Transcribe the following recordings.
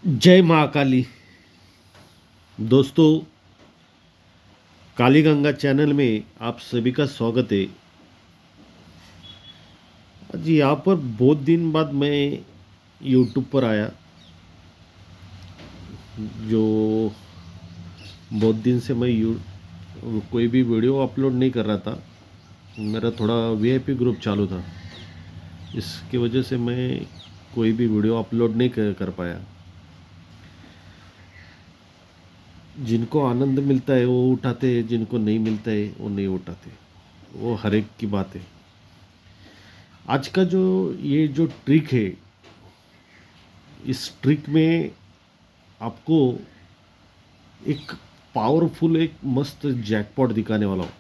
जय महाकाली। दोस्तों, काली गंगा चैनल में आप सभी का स्वागत है। जी, यहाँ पर बहुत दिन बाद मैं यूट्यूब पर आया। जो बहुत दिन से मैं कोई भी वीडियो अपलोड नहीं कर रहा था। मेरा थोड़ा वीआईपी ग्रुप चालू था, इसकी वजह से मैं कोई भी वीडियो अपलोड नहीं कर पाया। जिनको आनंद मिलता है वो उठाते हैं, जिनको नहीं मिलता है वो नहीं उठाते। वो हर एक की बात है। आज का जो ट्रिक है, इस ट्रिक में आपको एक पावरफुल, एक मस्त जैकपॉट दिखाने वाला हूँ।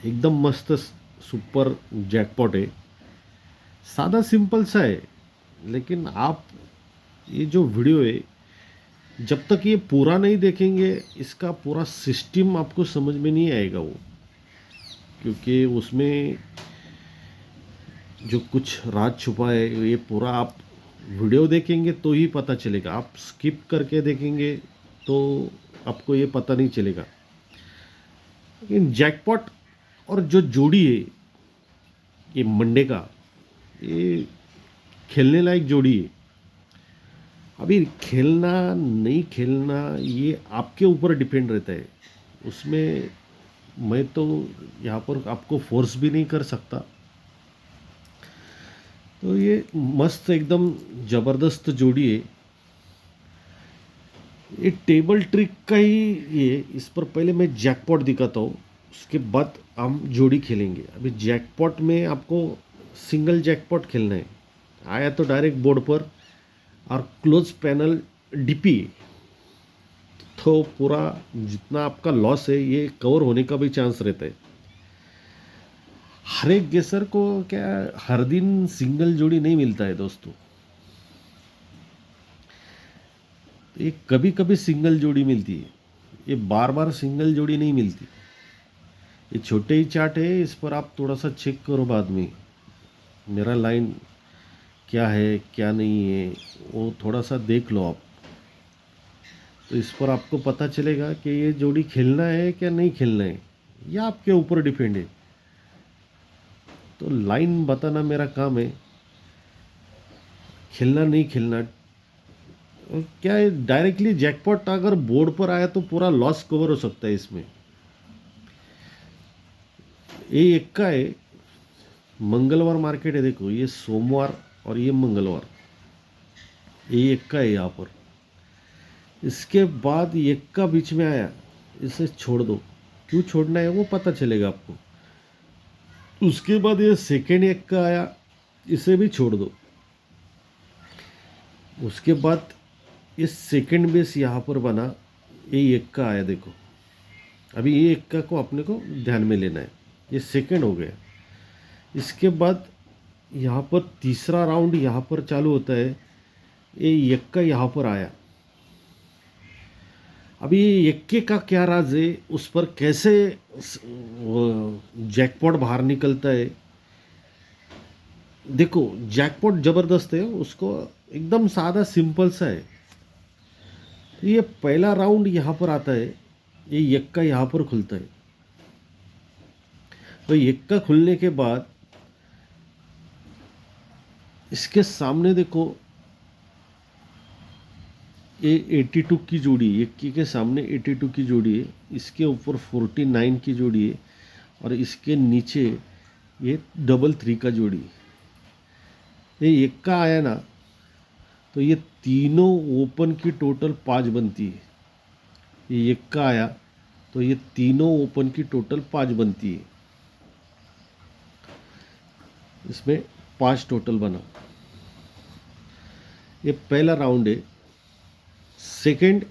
एकदम मस्त सुपर जैकपॉट है। सादा सिंपल सा है, लेकिन आप ये जो वीडियो है, जब तक ये पूरा नहीं देखेंगे इसका पूरा सिस्टम आपको समझ में नहीं आएगा। वो क्योंकि उसमें जो कुछ राज छुपा है, ये पूरा आप वीडियो देखेंगे तो ही पता चलेगा। आप स्किप करके देखेंगे तो आपको ये पता नहीं चलेगा। लेकिन जैकपॉट और जो जोड़ी है, ये मंडे का, ये खेलने लायक जोड़ी है। अभी खेलना नहीं खेलना ये आपके ऊपर डिपेंड रहता है। उसमें मैं तो यहाँ पर आपको फोर्स भी नहीं कर सकता। तो ये मस्त एकदम ज़बरदस्त जोड़ी है। ये टेबल ट्रिक का ही ये। इस पर पहले मैं जैकपॉट दिखाता हूँ, उसके बाद हम जोड़ी खेलेंगे। अभी जैकपॉट में आपको सिंगल जैकपॉट खेलना है। आया तो डायरेक्ट बोर्ड पर, और क्लोज पैनल डीपी, तो पूरा जितना आपका लॉस है ये कवर होने का भी चांस रहता है। हर एक गेसर को क्या हर दिन सिंगल जोड़ी नहीं मिलता है दोस्तों। ये कभी कभी सिंगल जोड़ी मिलती है, ये बार बार सिंगल जोड़ी नहीं मिलती। ये छोटे ही चार्ट है, इस पर आप थोड़ा सा चेक करो बाद में। मेरा लाइन क्या है क्या नहीं है वो थोड़ा सा देख लो आप। तो इस पर आपको पता चलेगा कि ये जोड़ी खेलना है क्या नहीं खेलना है। यह आपके ऊपर डिपेंड है। तो लाइन बताना मेरा काम है, खेलना नहीं खेलना। क्या है, डायरेक्टली जैकपॉट अगर बोर्ड पर आया तो पूरा लॉस कवर हो सकता है इसमें। ये एक का है, मंगलवार मार्केट है। देखो, ये सोमवार और ये मंगलवार, ये एक का है यहाँ पर। इसके बाद एक का बीच में आया, इसे छोड़ दो। क्यों छोड़ना है वो पता चलेगा आपको। उसके बाद ये सेकेंड एक का आया, इसे भी छोड़ दो। उसके बाद ये सेकेंड बेस यहाँ पर बना, ये एक का आया। देखो, अभी ये एक का को अपने को ध्यान में लेना है। ये सेकेंड हो गया। इसके बाद यहाँ पर तीसरा राउंड यहाँ पर चालू होता है। ये एक का यहाँ पर आया। अभी ये इक्के का क्या राज है, उस पर कैसे जैकपॉट बाहर निकलता है। देखो, जैकपॉट जबरदस्त है, उसको एकदम सादा सिंपल सा है। तो ये पहला राउंड यहाँ पर आता है, ये इक्का यहाँ पर खुलता है। तो इक्का खुलने के बाद इसके सामने देखो, ये 82 की जोड़ी, इक्की के सामने 82 की जोड़ी है। इसके ऊपर 49 की जोड़ी है, और इसके नीचे ये 33 का जोड़ी है। ये एक का आया ना, तो ये तीनों ओपन की टोटल 5 बनती है। ये एक का आया तो ये तीनों ओपन की टोटल 5 बनती है। इसमें 5 टोटल बना। ये पहला राउंड है। सेकंड,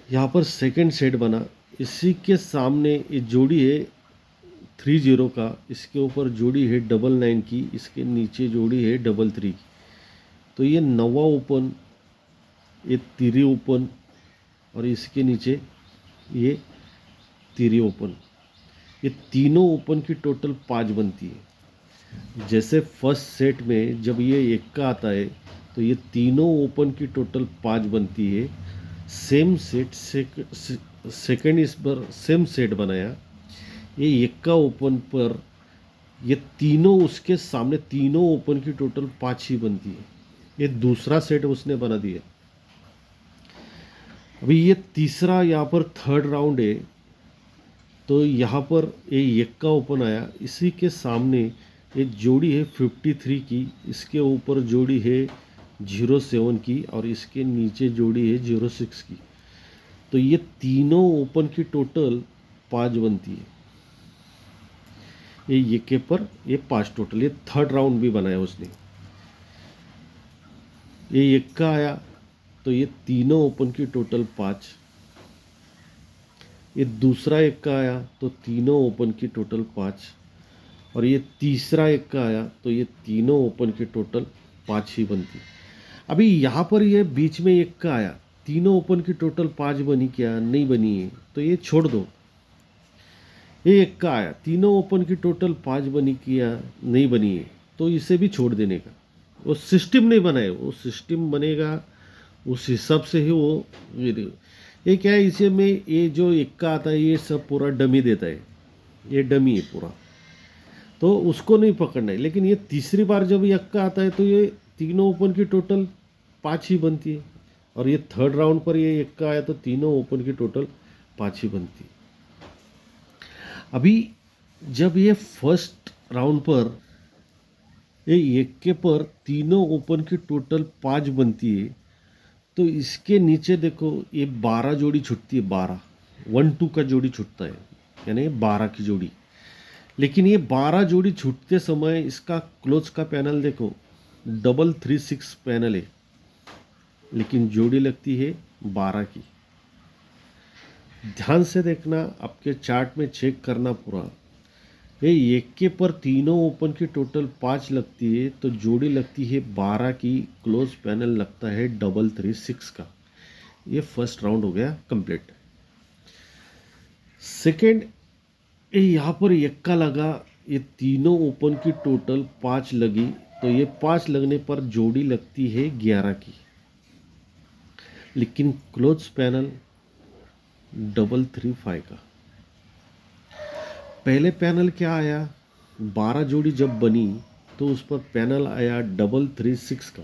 यहाँ पर सेकंड सेट बना। इसी के सामने ये जोड़ी है 30 का, इसके ऊपर जोड़ी है 99 की, इसके नीचे जोड़ी है 33 की। तो ये नवा ओपन, ये तिरी ओपन, और इसके नीचे ये तिरी ओपन। ये तीनों ओपन की टोटल 5 बनती है। जैसे फर्स्ट सेट में जब ये एक का आता है, तो ये तीनों ओपन की टोटल 5 बनती है। सेम सेट सेकंड इस पर सेम सेट बनाया, ये यक्का ओपन पर ये तीनों उसके सामने तीनों ओपन की टोटल 5 ही बनती है। ये दूसरा सेट उसने बना दिया। अभी ये तीसरा यहाँ पर थर्ड राउंड है, तो यहाँ पर ये यक्का ओपन आया, इसी के सामने एक जोड़ी है 53 की, इसके ऊपर जोड़ी है 07 की और इसके नीचे जोड़ी है 06 की। तो ये तीनों ओपन की टोटल 5 बनती है। ये यक्के पर ये 5 टोटल, ये थर्ड राउंड भी बनाया उसने। ये यक्का आया तो ये तीनों ओपन की टोटल 5। ये दूसरा यक्का आया तो तीनों ओपन की टोटल 5। और ये तीसरा यक्का आया तो ये तीनों ओपन की टोटल 5 ही बनती। अभी यहाँ पर ये बीच में यक्का आया, तीनों ओपन की टोटल 5 बनी क्या? नहीं बनी है, तो ये छोड़ दो। ये यक्का आया, तीनों ओपन की टोटल 5 बनी क्या? नहीं बनी है, तो इसे भी छोड़ देने का। वो सिस्टम नहीं बनाए, वो सिस्टम बनेगा उस हिसाब से ही वो ये क्या है, इसे में ये जो इक्का आता है ये सब पूरा डमी देता है, ये डमी है पूरा, तो उसको नहीं पकड़ना है। लेकिन ये तीसरी बार जब यक्का आता है तो ये तीनों ओपन की टोटल 5 ही बनती है। और ये थर्ड राउंड पर ये यक्का आया तो तीनों ओपन की टोटल 5 ही बनती है। अभी जब ये फर्स्ट राउंड पर ये यक्के पर तीनों ओपन की टोटल 5 बनती है, तो इसके नीचे देखो ये 12 जोड़ी छूटती है, 12 1-2 का जोड़ी छूटता है, यानी 12 की जोड़ी। लेकिन ये 12 जोड़ी छूटते समय इसका क्लोज का पैनल देखो 336 पैनल है, लेकिन जोड़ी लगती है 12 की। ध्यान से देखना, आपके चार्ट में चेक करना पूरा। ये यक्के पर तीनों ओपन की टोटल 5 लगती है, तो जोड़ी लगती है 12 की, क्लोज पैनल लगता है 336 का। ये फर्स्ट राउंड हो गया कंप्लीट। सेकेंड, ये यहाँ पर यक्का लगा, ये तीनों ओपन की टोटल 5 लगी, तो ये 5 लगने पर जोड़ी लगती है 11 की, लेकिन क्लोज पैनल 335 का। पहले पैनल क्या आया, 12 जोड़ी जब बनी तो उस पर पैनल आया 336 का।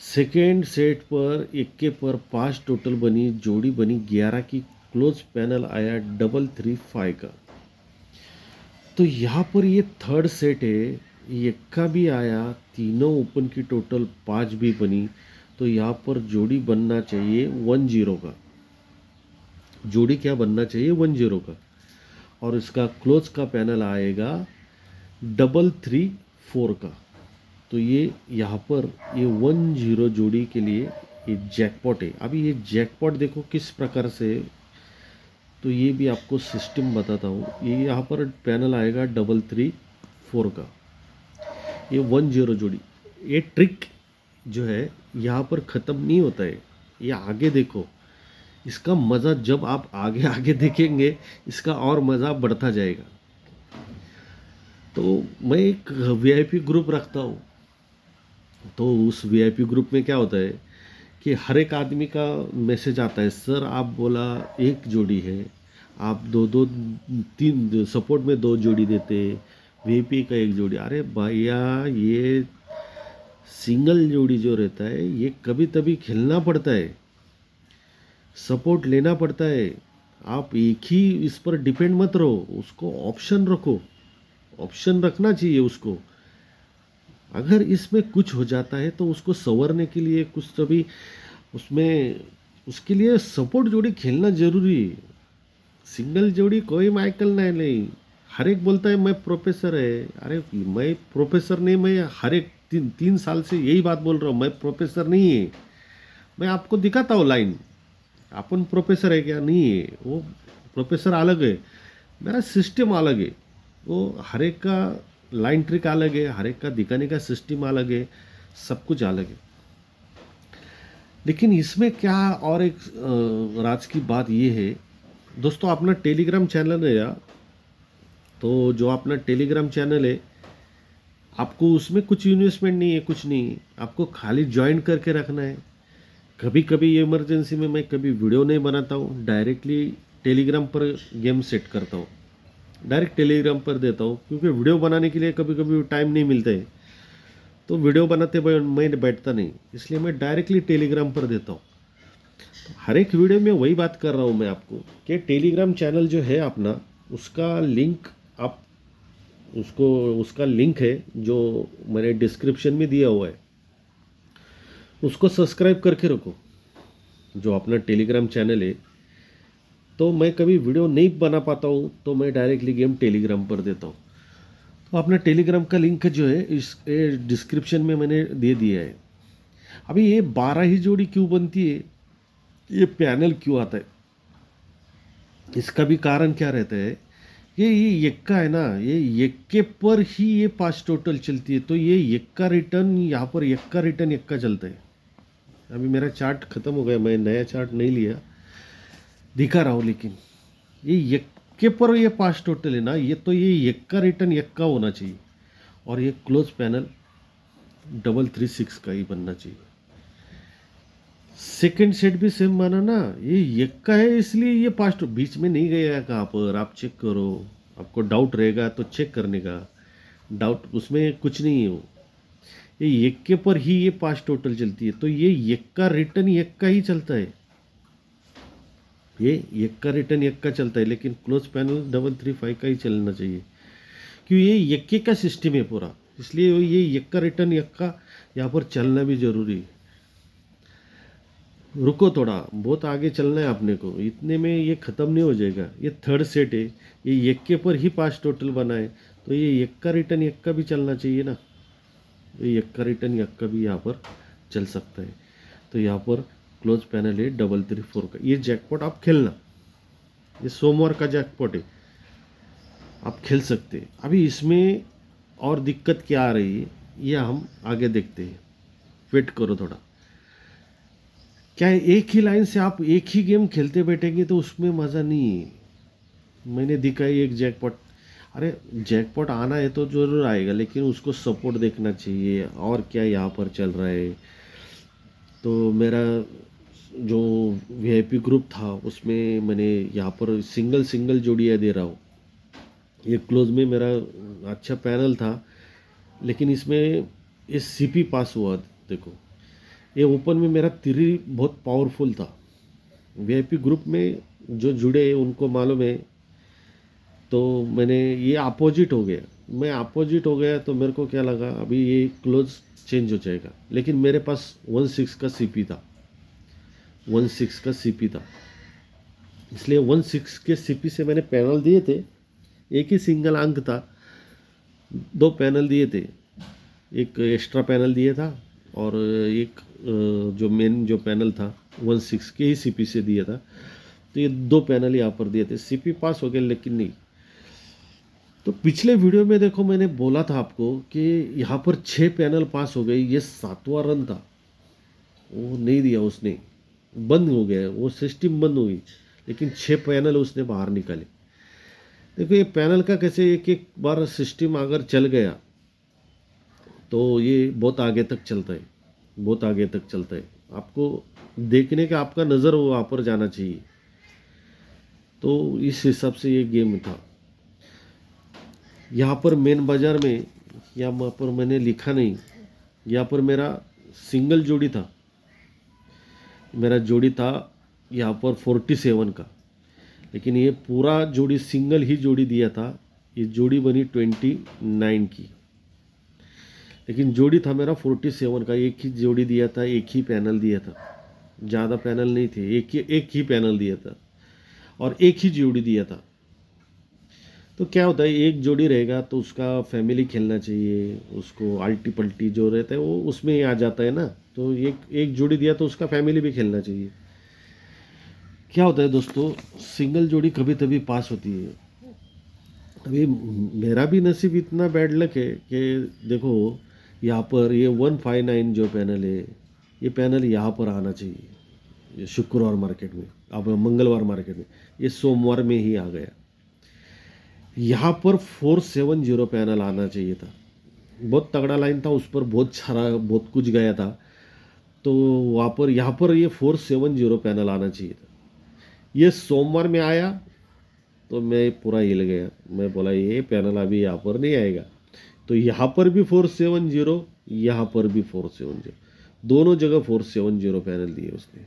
सेकेंड सेट पर इक्के पर 5 टोटल बनी, जोड़ी बनी 11 की, क्लोज पैनल आया 335 का। तो यहाँ पर ये थर्ड सेट है, इक्का भी आया, तीनों ओपन की टोटल 5 भी बनी, तो यहाँ पर जोड़ी बनना चाहिए 10 का। जोड़ी क्या बनना चाहिए? 10 का। और इसका क्लोज का पैनल आएगा 334 का। तो ये यहाँ पर ये 10 जोड़ी के लिए ये जैकपॉट है। अभी ये जैकपॉट देखो किस प्रकार से, तो ये भी आपको सिस्टम बताता हूँ। ये यहाँ पर पैनल आएगा 334 का, ये 10 जोड़ी। ये ट्रिक जो है यहाँ पर ख़त्म नहीं होता है, ये आगे देखो। इसका मज़ा जब आप आगे आगे देखेंगे, इसका और मज़ा बढ़ता जाएगा। तो मैं एक वीआईपी ग्रुप रखता हूँ, तो उस वीआईपी ग्रुप में क्या होता है कि हर एक आदमी का मैसेज आता है, सर आप बोला एक जोड़ी है, आप दो दो तीन सपोर्ट में 2 जोड़ी देते, वीआईपी का 1 जोड़ी। अरे भैया, ये सिंगल जोड़ी जो रहता है ये कभी कभी खेलना पड़ता है, सपोर्ट लेना पड़ता है। आप एक ही इस पर डिपेंड मत रहो, उसको ऑप्शन रखो, ऑप्शन रखना चाहिए उसको। अगर इसमें कुछ हो जाता है तो उसको संवरने के लिए कुछ तभी उसमें उसके लिए सपोर्ट जोड़ी खेलना जरूरी है। सिंगल जोड़ी कोई माइकल नहीं। हर एक बोलता है मैं प्रोफेसर है, अरे मैं प्रोफेसर नहीं, मैं हर एक 3 साल से यही बात बोल रहा हूँ, मैं प्रोफेसर नहीं है। मैं आपको दिखाता हूँ लाइन, अपन प्रोफेसर है क्या? नहीं है, वो प्रोफेसर अलग है, मेरा सिस्टम अलग है। वो हर एक का लाइन ट्रिक अलग है, हर एक का दिखाने का सिस्टम अलग है, सब कुछ अलग है। लेकिन इसमें क्या और एक राज की बात ये है दोस्तों, अपना टेलीग्राम चैनल है या, तो जो अपना टेलीग्राम चैनल है आपको उसमें कुछ इन्वेस्टमेंट नहीं है, कुछ नहीं है, आपको खाली ज्वाइन करके रखना है। कभी कभी इमरजेंसी में मैं कभी वीडियो नहीं बनाता हूँ, डायरेक्टली टेलीग्राम पर गेम सेट करता हूँ, डायरेक्ट टेलीग्राम पर देता हूँ, क्योंकि वीडियो बनाने के लिए कभी कभी टाइम नहीं मिलता है, तो वीडियो बनाते मैं बैठता नहीं, इसलिए मैं डायरेक्टली टेलीग्राम पर देता हूँ। हर एक वीडियो में वही बात कर रहा हूँ मैं आपको कि टेलीग्राम चैनल जो है अपना, उसका लिंक आप उसको उसका लिंक है जो मैंने डिस्क्रिप्शन में दिया हुआ है, उसको सब्सक्राइब करके रखो, जो अपना टेलीग्राम चैनल है। तो मैं कभी वीडियो नहीं बना पाता हूँ तो मैं डायरेक्टली गेम टेलीग्राम पर देता हूँ। तो अपना टेलीग्राम का लिंक जो है इस डिस्क्रिप्शन में मैंने दे दिया है। अभी ये 12 ही जोड़ी क्यों बनती है, ये पैनल क्यों आता है, इसका भी कारण क्या रहता है। ये यक्का है ना, ये यक्के पर ही ये 5 टोटल चलती है, तो ये यक्का रिटर्न, यहाँ पर यक्का रिटर्न यक्का चलता है। अभी मेरा चार्ट खत्म हो गया, मैं नया चार्ट नहीं लिया, दिखा रहा हूँ, लेकिन ये यक्के पर ये 5 टोटल है ना, ये तो ये यक्का रिटर्न यक्का होना चाहिए, और ये क्लोज पैनल 336 का ही बनना चाहिए। सेकंड सेट भी सेम माना ना, ये यक्का है इसलिए ये 5 बीच में नहीं गया कहाँ पर, आप चेक करो, आपको डाउट रहेगा तो चेक करने का, डाउट उसमें कुछ नहीं है। वो ये यक्के पर ही ये 5 टोटल चलती है, तो ये यक्का रिटर्न यक्का ही चलता है, ये यक्का रिटर्न यक्का चलता है, लेकिन क्लोज पैनल 335 का ही चलना चाहिए, क्यों ये यक्के का सिस्टम है पूरा, इसलिए ये यक्का रिटर्न यक्का यहाँ पर चलना भी जरूरी है। रुको थोड़ा, बहुत आगे चलना है आपने को, इतने में ये ख़त्म नहीं हो जाएगा। ये थर्ड सेट है, ये यक्के पर ही 5 टोटल बना है, तो ये यक्का रिटर्न यक्का भी चलना चाहिए ना, ये यक्का रिटर्न यक्का भी यहाँ पर चल सकता है। तो यहाँ पर क्लोज पैनल है 334 का, ये जैकपॉट आप खेलना, ये सोमवार का जैकपॉट है, आप खेल सकते हैं। अभी इसमें और दिक्कत क्या आ रही है ये हम आगे देखते हैं, वेट करो थोड़ा। क्या है, एक ही लाइन से आप एक ही गेम खेलते बैठेंगे तो उसमें मज़ा नहीं है। मैंने दिखाई एक जैकपॉट, अरे जैकपॉट आना है तो ज़रूर आएगा, लेकिन उसको सपोर्ट देखना चाहिए, और क्या यहाँ पर चल रहा है। तो मेरा जो वीआईपी ग्रुप था उसमें मैंने यहाँ पर सिंगल सिंगल जोड़ियाँ दे रहा हूँ। ये क्लोज में मेरा अच्छा पैनल था, लेकिन इसमें ये सीपी पास हुआ, देखो ये ओपन में मेरा तिरी बहुत पावरफुल था। वीआईपी ग्रुप में जो जुड़े उनको मालूम है, तो मैंने ये अपोजिट हो गया, मैं अपोजिट हो गया, तो मेरे को क्या लगा अभी ये क्लोज चेंज हो जाएगा, लेकिन मेरे पास 16 का सीपी था, 16 का सीपी था, इसलिए 16 के सीपी से मैंने पैनल दिए थे। एक ही सिंगल अंक था, 2 पैनल दिए थे, एक एक्स्ट्रा पैनल दिया था, और एक जो मेन जो पैनल था 16 के ही सीपी से दिया था, तो ये 2 पैनल यहाँ पर दिए थे, सीपी पास हो गया, लेकिन नहीं। तो पिछले वीडियो में देखो मैंने बोला था आपको कि यहाँ पर 6 पैनल पास हो गए, ये 7वां रन था, वो नहीं दिया उसने, बंद हो गया, वो सिस्टम बंद हो गई, लेकिन 6 पैनल उसने बाहर निकाले। देखो ये पैनल का कैसे, एक एक बार सिस्टम अगर चल गया तो ये बहुत आगे तक चलता है, बहुत आगे तक चलता है। आपको देखने का, आपका नज़र वहाँ पर जाना चाहिए। तो इस हिसाब से ये गेम था। यहाँ पर मेन बाज़ार में, यहाँ पर मैंने लिखा नहीं, यहाँ पर मेरा सिंगल जोड़ी था, मेरा जोड़ी था यहाँ पर 47 का, लेकिन ये पूरा जोड़ी सिंगल ही जोड़ी दिया था, ये जोड़ी बनी 29 की, लेकिन जोड़ी था मेरा 47 का, एक ही जोड़ी दिया था, एक ही पैनल दिया था, ज़्यादा पैनल नहीं थे, एक ही पैनल दिया था, और एक ही जोड़ी दिया था। तो क्या होता है, एक जोड़ी रहेगा तो उसका फैमिली खेलना चाहिए, उसको अल्टी पल्टी जो रहता है वो उसमें ही आ जाता है ना, तो एक जोड़ी दिया तो उसका फैमिली भी खेलना चाहिए। क्या होता है दोस्तों, सिंगल जोड़ी कभी कभी पास होती है। अभी मेरा भी नसीब इतना बैड लक है कि देखो यहाँ पर ये 159 जो पैनल है, ये पैनल यहाँ पर आना चाहिए, ये शुक्रवार मार्केट में, अब मंगलवार मार्केट में, ये सोमवार में ही आ गया। यहाँ पर 470 पैनल आना चाहिए था, बहुत तगड़ा लाइन था, उस पर बहुत सारा बहुत कुछ गया था। तो वहाँ पर यहाँ पर ये 470 पैनल आना चाहिए था। ये सोमवार में आया तो मैं पूरा हिल गया। मैं बोला ये पैनल अभी यहाँ पर नहीं आएगा। तो यहाँ पर भी 470, यहाँ पर भी 470, दोनों जगह 470 पैनल दिए उसने।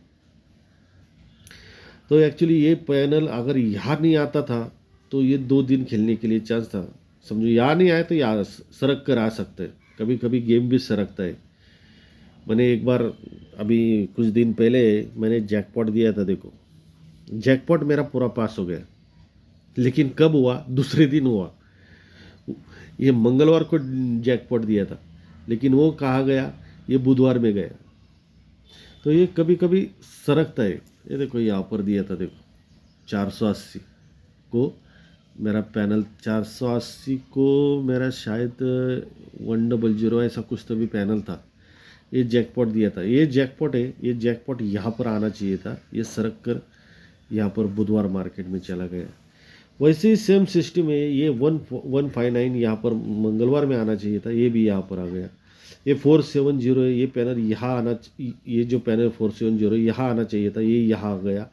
तो एक्चुअली ये पैनल अगर यहाँ नहीं आता था तो ये 2 दिन खेलने के लिए चांस था। समझो यहाँ नहीं आया तो यहाँ सरक कर आ सकते हैं। कभी कभी गेम भी सरकता है। मैंने एक बार अभी कुछ दिन पहले मैंने जैकपॉट दिया था। देखो जैकपॉट मेरा पूरा पास हो गया, लेकिन कब हुआ? दूसरे दिन हुआ। ये मंगलवार को जैकपॉट दिया था, लेकिन वो कहाँ गया? ये बुधवार में गया। तो ये कभी कभी सरकता है। ये देखो यहाँ पर दिया था, देखो 480 को मेरा पैनल, 480 को मेरा शायद 100 ऐसा कुछ तो भी पैनल था। ये जैकपॉट दिया था। ये जैकपॉट है, ये जैकपॉट यहाँ पर आना चाहिए था। ये सरक कर यहाँ पर बुधवार मार्केट में चला गया। वैसे ही सेम सिस्टम है। ये 159 यहाँ पर मंगलवार में आना चाहिए था, ये भी यहाँ पर आ गया। ये 470 है, ये पैनल यहाँ आना, ये जो पैनल 470 यहाँ आना चाहिए था, ये यहाँ आ गया।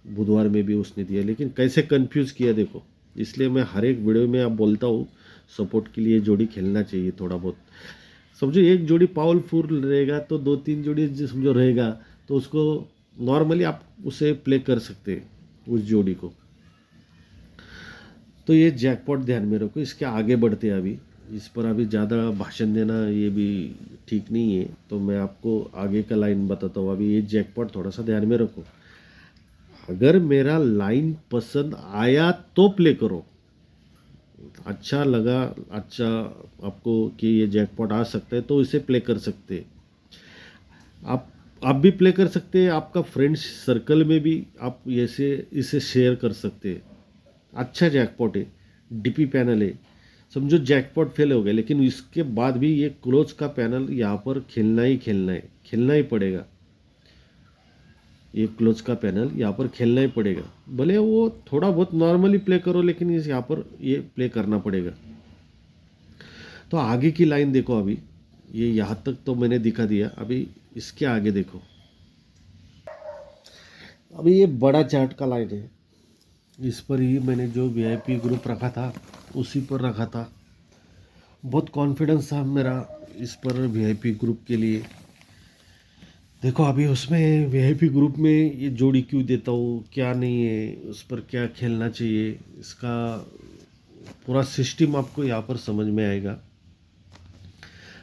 बुधवार में भी उसने दिया, लेकिन कैसे कंफ्यूज किया देखो। इसलिए मैं हर एक वीडियो में आप बोलता हूँ सपोर्ट के लिए जोड़ी खेलना चाहिए थोड़ा बहुत। समझो एक जोड़ी पावरफुल रहेगा तो 2-3 जोड़ी समझो रहेगा, तो उसको नॉर्मली आप उसे प्ले कर सकते हैं उस जोड़ी को। तो ये जैकपॉट ध्यान में रखो। इसके आगे बढ़ते हैं अभी। इस पर अभी ज़्यादा भाषण देना ये भी ठीक नहीं है, तो मैं आपको आगे का लाइन बताता हूँ। अभी ये जैकपॉट थोड़ा सा ध्यान में रखो। अगर मेरा लाइन पसंद आया तो प्ले करो। अच्छा लगा, अच्छा आपको कि ये जैकपॉट आ सकता है तो इसे प्ले कर सकते हैं। आप भी प्ले कर सकते हैं। आपका फ्रेंड्स सर्कल में भी आप ऐसे इसे शेयर कर सकते हैं। अच्छा जैकपॉट है, डीपी पैनल है। समझो जैकपॉट फेल हो गया, लेकिन इसके बाद भी ये क्लोज का पैनल यहाँ पर खेलना ही खेलना है, खेलना ही पड़ेगा। ये क्लोज का पैनल यहाँ पर खेलना ही पड़ेगा। भले वो थोड़ा बहुत नॉर्मली प्ले करो, लेकिन इस यहाँ पर ये प्ले करना पड़ेगा। तो आगे की लाइन देखो। अभी ये यहाँ तक तो मैंने दिखा दिया, अभी इसके आगे देखो। अभी ये बड़ा चार्ट का लाइन है। इस पर ही मैंने जो वीआईपी ग्रुप रखा था उसी पर रखा था। बहुत कॉन्फिडेंस था मेरा इस पर वीआईपी ग्रुप के लिए। देखो अभी उसमें वीआईपी ग्रुप में ये जोड़ी क्यों देता हूँ, क्या नहीं है, उस पर क्या खेलना चाहिए, इसका पूरा सिस्टम आपको यहाँ पर समझ में आएगा।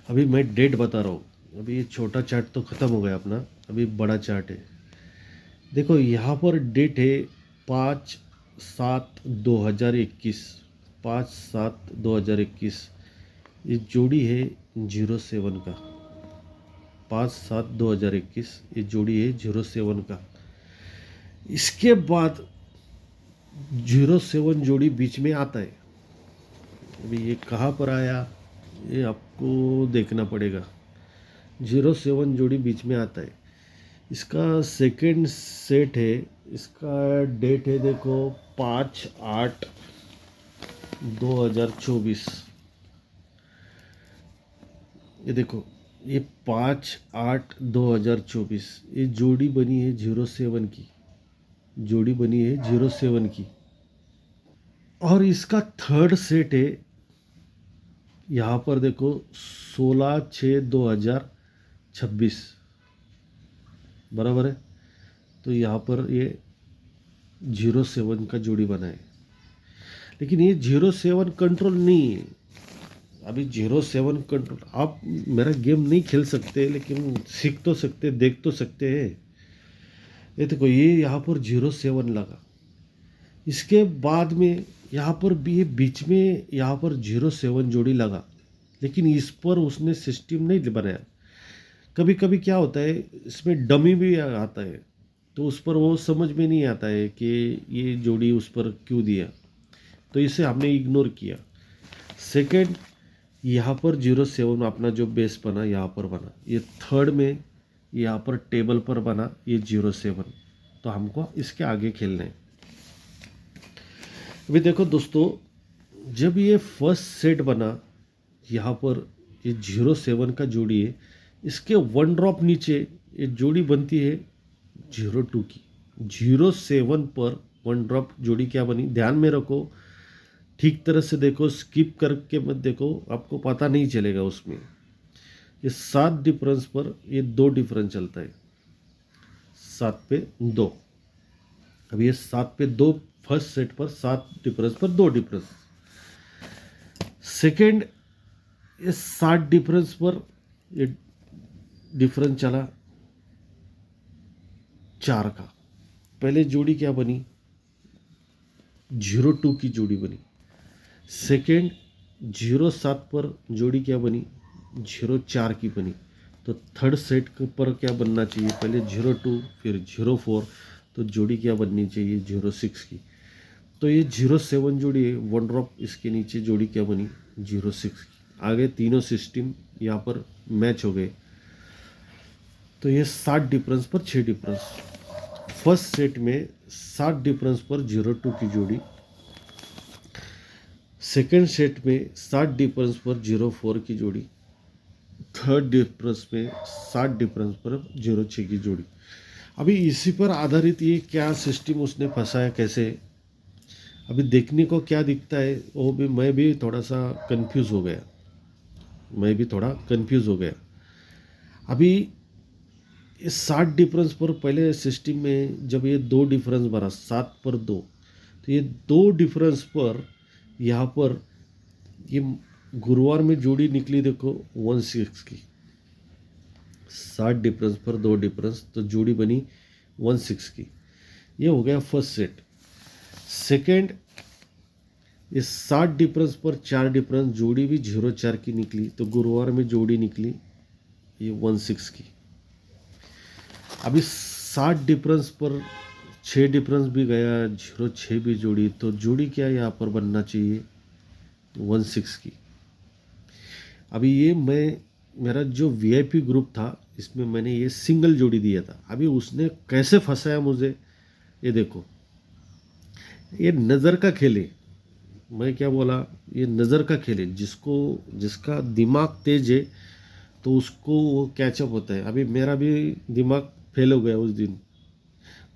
अभी मैं डेट बता रहा हूँ। अभी ये छोटा चार्ट तो ख़त्म हो गया अपना, अभी बड़ा चार्ट है। देखो यहाँ पर डेट है 5/7/2021, 5/7/2021। ये जोड़ी है 07 का, 5/7/2021 ये जोड़ी है 07 का। इसके बाद 07 जोड़ी बीच में आता है। अभी ये कहाँ पर आया ये आपको देखना पड़ेगा। 07 जोड़ी बीच में आता है। इसका सेकंड सेट है। इसका डेट है देखो 5/8/2024। ये देखो ये 5/8/2024 ये जोड़ी बनी है 07 की, जोड़ी बनी है 07 की। और इसका थर्ड सेट है यहाँ पर देखो 16/6/2026, बराबर है। तो यहाँ पर ये 07 का जोड़ी बना है, लेकिन ये 07 कंट्रोल नहीं है। अभी 07 कंट्रोल आप मेरा गेम नहीं खेल सकते, लेकिन सीख तो सकते, देख तो सकते हैं। ये देखो ये यहाँ पर 07 लगा। इसके बाद में यहाँ पर भी ये बीच में यहाँ पर 07 जोड़ी लगा, लेकिन इस पर उसने सिस्टम नहीं बनाया। कभी कभी क्या होता है इसमें डमी भी आता है, तो उस पर वो समझ में नहीं आता है कि ये जोड़ी उस पर क्यों दिया, तो इसे हमने इग्नोर किया। सेकंड यहाँ पर 07 अपना जो बेस बना यहाँ पर बना। ये थर्ड में यहाँ पर टेबल पर बना ये 07, तो हमको इसके आगे खेलना है। अभी देखो दोस्तों, जब ये फर्स्ट सेट बना यहाँ पर ये 07 का जोड़ी है, इसके 1 ड्रॉप नीचे ये जोड़ी बनती है 02 की। 07 पर 1 ड्रॉप जोड़ी क्या बनी, ध्यान में रखो, ठीक तरह से देखो, स्किप करके मत देखो, आपको पता नहीं चलेगा उसमें। ये 7 डिफरेंस पर ये 2 डिफरेंस चलता है, 7 पे 2। अब ये 7 पे 2 फर्स्ट सेट पर, 7 डिफरेंस पर 2 डिफरेंस। सेकेंड, ये 7 डिफरेंस पर ये डिफरेंस चला 4 का। पहले जोड़ी क्या बनी, 02 की जोड़ी बनी। सेकेंड, 07 पर जोड़ी क्या बनी, 04 की बनी। तो थर्ड सेट पर क्या बनना चाहिए, पहले 02 फिर 04, तो जोड़ी क्या बननी चाहिए 06 की। तो ये 07 जोड़ी है, 1 ड्रॉप इसके नीचे जोड़ी क्या बनी 06 की। आगे तीनों सिस्टम यहाँ पर मैच हो गए। तो ये 7 डिफरेंस पर 6 डिफरेंस। फर्स्ट सेट में 7 डिफरेंस पर 02 की जोड़ी, सेकेंड सेट में 7 डिफरेंस पर 04 की जोड़ी, थर्ड डिफरेंस में 7 डिफरेंस पर 06 की जोड़ी। अभी इसी पर आधारित ये क्या सिस्टम उसने फंसाया, कैसे, अभी देखने को क्या दिखता है वो भी, मैं भी थोड़ा सा कंफ्यूज हो गया, अभी ये 7 डिफरेंस पर पहले सिस्टम में जब ये 2 डिफरेंस बना 7 पर 2, तो ये 2 डिफरेंस पर यहाँ पर ये गुरुवार में जोड़ी निकली देखो 16 की। 7 डिफरेंस पर 2 डिफरेंस, तो जोड़ी बनी 16 की। ये हो गया फर्स्ट सेट। सेकेंड, ये 7 डिफरेंस पर 4 डिफरेंस, जोड़ी भी 04 की निकली, तो गुरुवार में जोड़ी निकली ये 16 की। अभी 7 डिफरेंस पर 6 डिफरेंस भी गया, 06 भी जोड़ी, तो जोड़ी क्या यहाँ पर बनना चाहिए 16 की। अभी ये मेरा जो वीआईपी ग्रुप था इसमें मैंने ये सिंगल जोड़ी दिया था। अभी उसने कैसे फंसाया मुझे, ये देखो, ये नज़र का खेल है। मैं क्या बोला, ये नज़र का खेल है, जिसका दिमाग तेज है तो उसको वो कैचअप होता है। अभी मेरा भी दिमाग फेल हो गया उस दिन,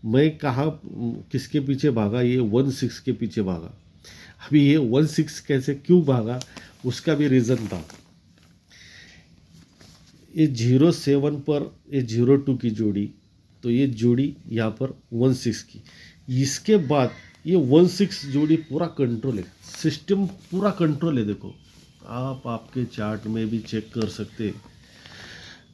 मैं कहा किसके पीछे भागा, ये 16 के पीछे भागा। अभी ये 16 कैसे क्यों भागा, उसका भी रीज़न था। ये 07 पर ये 02 की जोड़ी, तो ये जोड़ी यहाँ पर 16 की। इसके बाद ये 16 जोड़ी पूरा कंट्रोल है, सिस्टम पूरा कंट्रोल है। देखो आप आपके चार्ट में भी चेक कर सकते,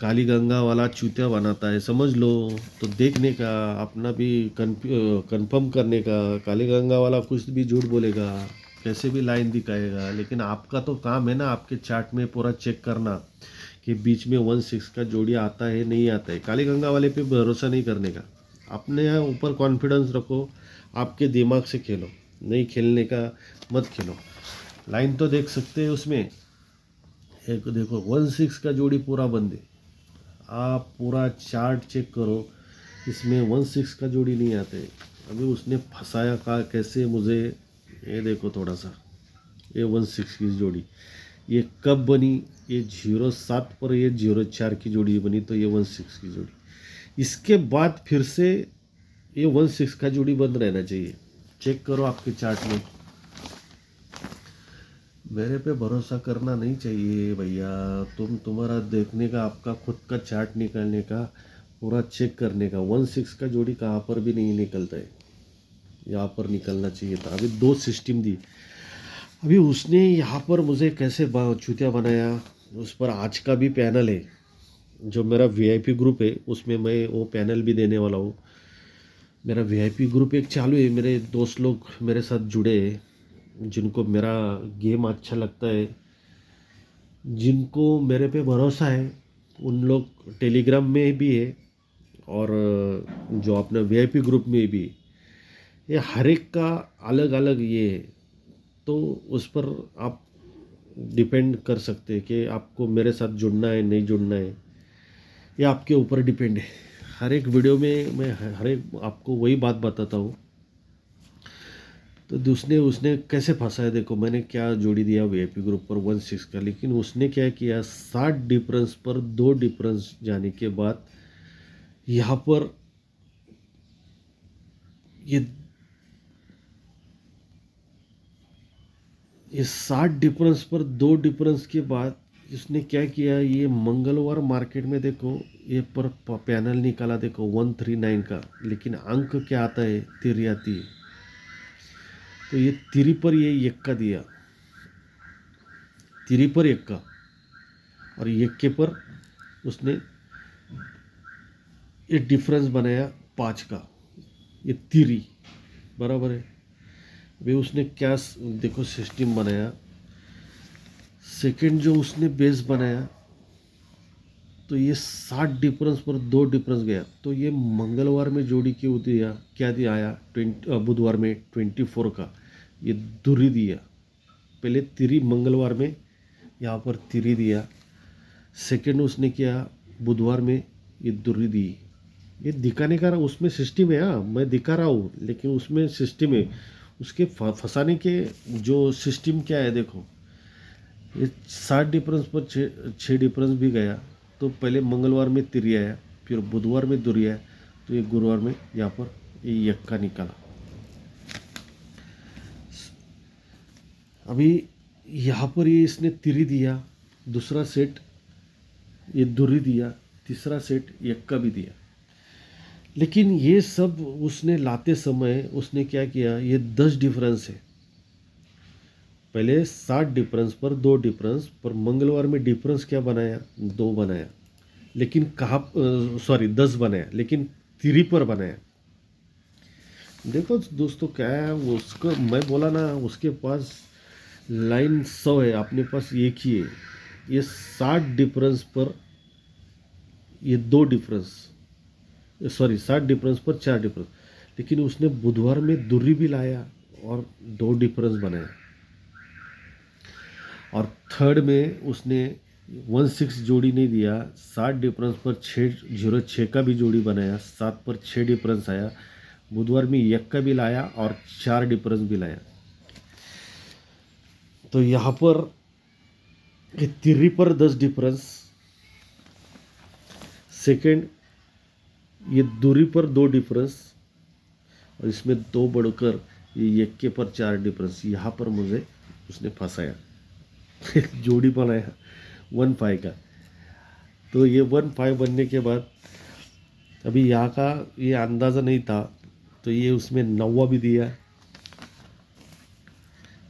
काली गंगा वाला चूतिया बनाता है समझ लो, तो देखने का, अपना भी कंफर्म करने का। काली गंगा वाला कुछ भी झूठ बोलेगा, कैसे भी लाइन दिखाएगा, लेकिन आपका तो काम है ना आपके चार्ट में पूरा चेक करना कि बीच में 16 का जोड़ी आता है नहीं आता है। काली गंगा वाले पे भरोसा नहीं करने का, अपने यहाँ ऊपर कॉन्फिडेंस रखो, आपके दिमाग से खेलो, नहीं खेलने का मत खेलो। लाइन तो देख सकते हैं उसमें, एक देखो 16 का जोड़ी पूरा बंद है। आप पूरा चार्ट चेक करो, इसमें 16 का जोड़ी नहीं आते। अभी उसने फंसाया का कैसे मुझे, ये देखो थोड़ा सा, ये 16 की जोड़ी ये कब बनी, ये 07 पर ये 04 की जोड़ी बनी, तो ये 16 की जोड़ी। इसके बाद फिर से ये 16 का जोड़ी बंद रहना चाहिए। चेक करो आपके चार्ट में, मेरे पे भरोसा करना नहीं चाहिए भैया। तुम्हारा देखने का, आपका खुद का चार्ट निकालने का, पूरा चेक करने का। 16 का जोड़ी कहाँ पर भी नहीं निकलता है, यहाँ पर निकलना चाहिए था। अभी 2 सिस्टम दी, अभी उसने यहाँ पर मुझे कैसे चूतिया बनाया। उस पर आज का भी पैनल है, जो मेरा वीआईपी ग्रुप है उसमें मैं वो पैनल भी देने वाला हूँ। मेरा वीआईपी ग्रुप एक चालू है, मेरे दोस्त लोग मेरे साथ जुड़े हैं, जिनको मेरा गेम अच्छा लगता है, जिनको मेरे पे भरोसा है, उन लोग टेलीग्राम में भी है और जो अपना वीआईपी ग्रुप में भी है। ये हर एक का अलग अलग ये है, तो उस पर आप डिपेंड कर सकते हैं कि आपको मेरे साथ जुड़ना है नहीं जुड़ना है, ये आपके ऊपर डिपेंड है। हर एक वीडियो में मैं हर एक आपको वही बात बताता हूँ तो उसने उसने कैसे फंसा है देखो, मैंने क्या जोड़ी दिया वीआईपी ग्रुप पर 1-6 का, लेकिन उसने क्या किया, 60 डिफरेंस पर 2 डिफरेंस जाने के बाद यहाँ पर ये ये 60 डिफरेंस पर 2 डिफरेंस के बाद इसने क्या किया, ये मंगलवार मार्केट में देखो ये पर पैनल निकाला देखो 139 का, लेकिन अंक क्या आता है, तिरी आती है। तो ये तिरी पर ये यक्का दिया, तिरी पर यक्का, और यक्के पर उसने ये डिफरेंस बनाया 5 का, ये तिरी बराबर है। वे उसने क्या देखो सिस्टम बनाया, सेकंड जो उसने बेस बनाया, तो ये 60 डिफरेंस पर 2 डिफरेंस गया, तो ये मंगलवार में जोड़ी क्यों दिया, क्या दिया आया, बुधवार में 24 का ये दूरी दिया। पहले तिरी मंगलवार में यहाँ पर तिरी दिया, सेकंड उसने किया बुधवार में ये दूरी दी। ये दिखाने का उसमें सिस्टम है, हाँ मैं दिखा रहा हूँ, लेकिन उसमें सिस्टम है, उसके फंसाने के जो सिस्टम क्या है देखो, ये 60 डिफरेंस पर 6 डिफरेंस भी गया, तो पहले मंगलवार में तिरी आया, फिर बुधवार में दुरी आया, तो ये गुरुवार में यहाँ पर ये यक्का निकाला। अभी यहाँ पर ये इसने तिरी दिया, दूसरा सेट ये दुरी दिया, तीसरा सेट यक्का भी दिया, लेकिन ये सब उसने लाते समय उसने क्या किया, ये 10 डिफरेंस है, पहले 60 डिफरेंस पर 2 डिफरेंस पर मंगलवार में डिफरेंस क्या बनाया, 2 बनाया, लेकिन कहाँ, सॉरी 10 बनाया, लेकिन तिरी पर बनाया। देखो दोस्तों क्या है उसको, मैं बोला ना उसके पास लाइन 100 है, अपने पास एक ही है। ये 60 डिफरेंस पर ये 2 डिफरेंस, सॉरी 60 डिफरेंस पर 4 डिफरेंस, लेकिन उसने बुधवार में दूरी भी लाया और 2 डिफरेंस बनाया, और थर्ड में उसने 16 जोड़ी नहीं दिया, 60 डिफरेंस पर 606 का भी जोड़ी बनाया, 7 पर 6 डिफरेंस आया, बुधवार में यक्का भी लाया और 4 डिफरेंस भी लाया। तो यहाँ पर ये तिरी पर 10 डिफरेंस, सेकंड ये दूरी पर 2 डिफरेंस, और इसमें 2 बढ़कर ये यक्के पर 4 डिफरेंस, यहाँ पर मुझे उसने फंसाया। जोड़ी बनाया 1-5 का, तो ये 1-5 बनने के बाद अभी यहाँ का ये अंदाज़ा नहीं था, तो ये उसमें 9वां भी दिया,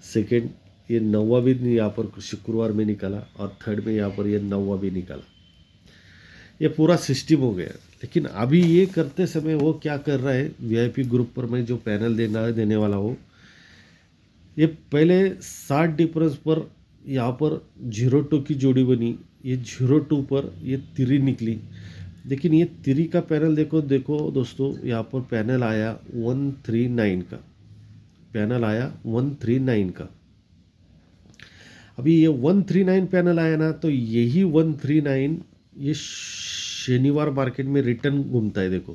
सेकंड ये 9वां भी यहाँ पर शुक्रवार में निकाला, और थर्ड में यहाँ पर ये 9वां भी निकाला। ये पूरा सिस्टम हो गया, लेकिन अभी ये करते समय वो क्या कर रहा है, वीआईपी ग्रुप पर मैं जो पैनल देने वाला हूँ, ये पहले 60 डिफरेंस पर यहाँ पर 02 की जोड़ी बनी, ये 02 पर ये तिरी निकली, लेकिन ये तिरी का पैनल देखो देखो दोस्तों, यहाँ पर पैनल आया 139 का, पैनल आया 139 का। अभी ये 139 पैनल आया ना, तो यही 139 ये शनिवार मार्केट में रिटर्न घूमता है देखो,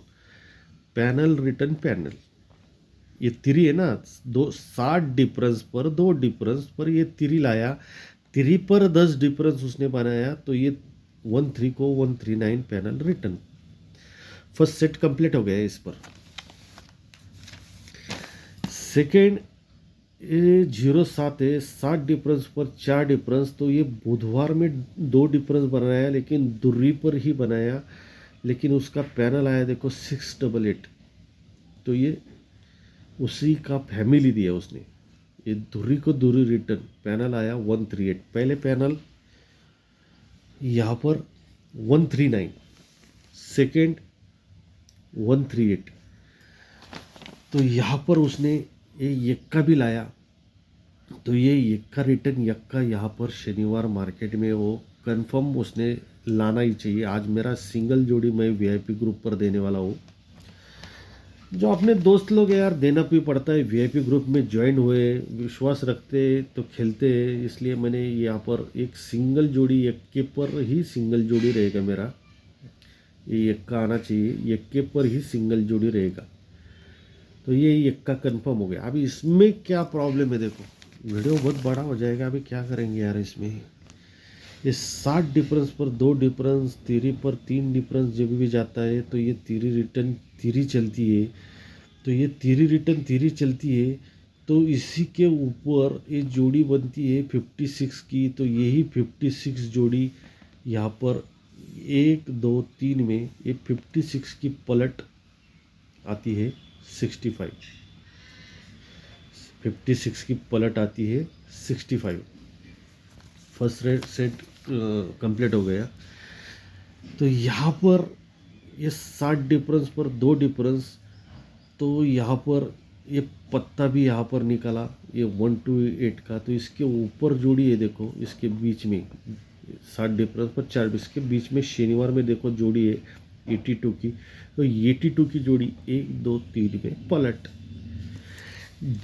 पैनल रिटर्न पैनल, ये तिरी है ना, 60 डिफरेंस पर 2 डिफरेंस पर ये तिरी लाया, तिरी पर 10 डिफरेंस उसने बनाया, तो ये 13 को 139 panel return, first set complete हो गया है इस पर। सेकेंड ये 07 है, 60 डिफरेंस पर 4 डिफरेंस, तो ये बुधवार में 2 डिफरेंस बनाया, लेकिन दूरी पर ही बनाया, लेकिन उसका पैनल आया देखो 688, तो ये उसी का फैमिली दिया उसने, ये दूरी को दूरी रिटर्न, पैनल आया 138, पहले पैनल यहाँ पर 139, सेकेंड 138, तो यहाँ पर उसने ये यक्का भी लाया, तो ये यक्का रिटर्न यक्का यहाँ पर शनिवार मार्केट में वो कंफर्म उसने लाना ही चाहिए। आज मेरा सिंगल जोड़ी मैं वीआईपी ग्रुप पर देने वाला हूँ, जो अपने दोस्त लोग यार देना भी पड़ता है, वीआईपी ग्रुप में ज्वाइन हुए, विश्वास रखते तो खेलते, इसलिए मैंने यहाँ पर एक सिंगल जोड़ी, यक्के पर ही सिंगल जोड़ी रहेगा मेरा, ये यक्का आना चाहिए, यक्के पर ही सिंगल जोड़ी रहेगा। तो ये यक्का कंफर्म हो गया। अभी इसमें क्या प्रॉब्लम है देखो, वीडियो बहुत बड़ा हो जाएगा, अभी क्या करेंगे यार इसमें। ये 60 डिफरेंस पर 2 डिफरेंस, तीरी पर 3 डिफरेंस जब भी जाता है तो ये तीरी रिटर्न तीरी चलती है, तो ये तीरी रिटर्न तीरी चलती है, तो इसी के ऊपर ये जोड़ी बनती है 56 की। तो यही 56 जोड़ी यहाँ पर 1 2 3 में ये 56 की पलट आती है 65, 56 की पलट आती है 65। फर्स्ट सेट कंप्लीट हो गया। तो यहाँ पर ये 60 डिफरेंस पर 2 डिफरेंस, तो यहाँ पर ये पत्ता भी यहाँ पर निकाला, ये 1 to 8 का। तो इसके ऊपर जोड़ी है देखो, इसके बीच में 60 डिफरेंस पर 4, इसके बीच में शनिवार में देखो जोड़ी है 82 की। तो 82 की जोड़ी 1 2 3 में पलट।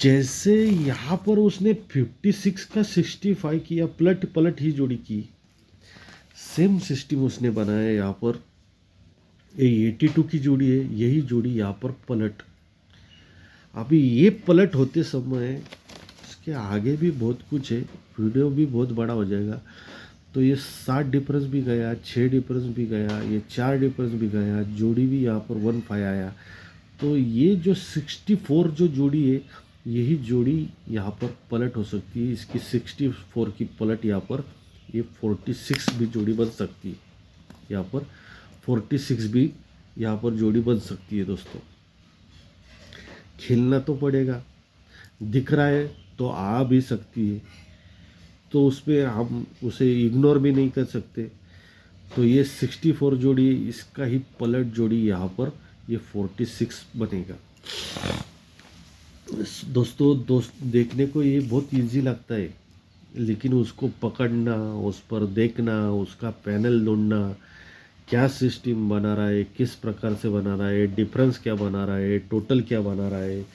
जैसे यहाँ पर उसने 56 का 65 किया, पलट पलट ही जोड़ी की, सेम सिस्टम उसने बनाया यहाँ पर। ये 82 की जोड़ी है, यही जोड़ी यहाँ पर पलट। अभी ये पलट होते समय इसके आगे भी बहुत कुछ है, वीडियो भी बहुत बड़ा हो जाएगा। तो ये 7 डिफरेंस भी गया, 6 डिफरेंस भी गया, ये 4 डिफरेंस भी गया, जोड़ी भी यहाँ पर 15 आया। तो ये जो 64 जो जोड़ी है, यही जोड़ी यहाँ पर पलट हो सकती है। इसकी 64 की पलट यहाँ पर ये 46 भी जोड़ी बन सकती है, यहाँ पर 46 भी यहाँ पर जोड़ी बन सकती है दोस्तों। खेलना तो पड़ेगा, दिख रहा है तो आ भी सकती है, तो उसमें हम उसे इग्नोर भी नहीं कर सकते। तो ये 64 जोड़ी, इसका ही पलट जोड़ी यहाँ पर ये 46 बनेगा। दोस्त देखने को ये बहुत इजी लगता है, लेकिन उसको पकड़ना, उस पर देखना, उसका पैनल ढूंढना, क्या सिस्टम बना रहा है, किस प्रकार से बना रहा है, डिफरेंस क्या बना रहा है, टोटल क्या बना रहा है,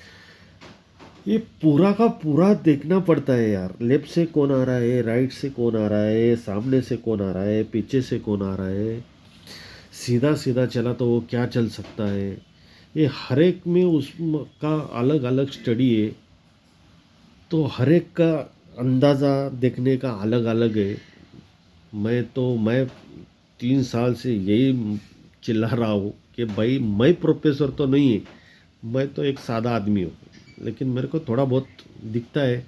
ये पूरा का पूरा देखना पड़ता है यार। लेफ्ट से कौन आ रहा है, राइट से कौन आ रहा है, सामने से कौन आ रहा है, पीछे से कौन आ रहा है, सीधा सीधा चला तो वो क्या चल सकता है। ये हर एक में उसका अलग अलग स्टडी है, तो हर एक का अंदाज़ा देखने का अलग अलग है। मैं 3 साल से यही चिल्ला रहा हूँ कि भाई मैं प्रोफेसर तो नहीं है, मैं तो एक सादा आदमी हूँ, लेकिन मेरे को थोड़ा बहुत दिखता है।